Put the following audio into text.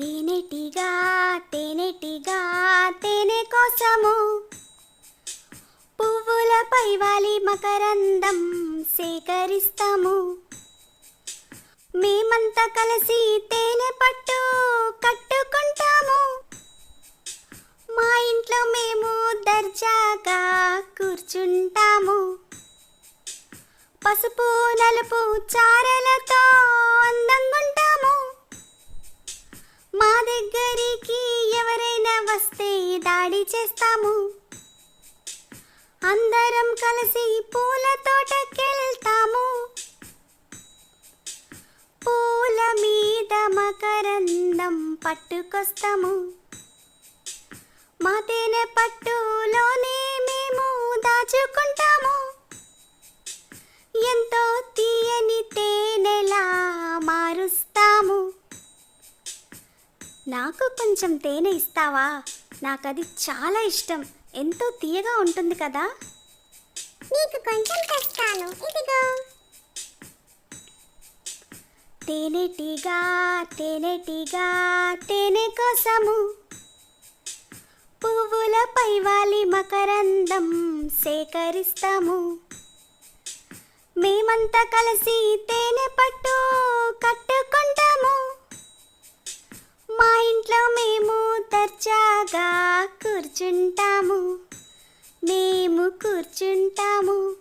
తేనెటీగా తేనెటీగా తేనె కోసము పువ్వులపై వాలి మకరందం సేకరిస్తాము. మేమంతా కలిసి తేనె పట్టు కట్టుకుంటాము. మా ఇంట్లో మేము దర్జాగా కూర్చుంటాము. పసుపు నలుపు చారలతో అందంగుంటాము. మా దగ్గరికి ఎవరైనా వస్తే దాడి చేస్తాము. అందరం కలిసి పూల తోటకెళ్తాము. పూల మీద మకరందం పట్టుకొస్తాము. మా తేనె పట్టులోనే మేము దాచుకుంటాము. ఎంతో తీయని తేనెలా మారుస్తాము. నాకు కొంచెం తేనె ఇస్తావా? నాకది చాలా ఇష్టం. ఎంతో తీయగా ఉంటుంది కదా. నీకు కొంచెం తెస్తాను, ఇదిగో. తేనెటీగా తేనెటీగా తేనె కోసము పువ్వులపై వాలి మకరందం సేకరిస్తాము. మేమంతా కలిసి తేనె పట్టు కట్టుకుంటాము. మా ఇంట్లో మేము దర్జాగా కూర్చుంటాము. మేము కూర్చుంటాము.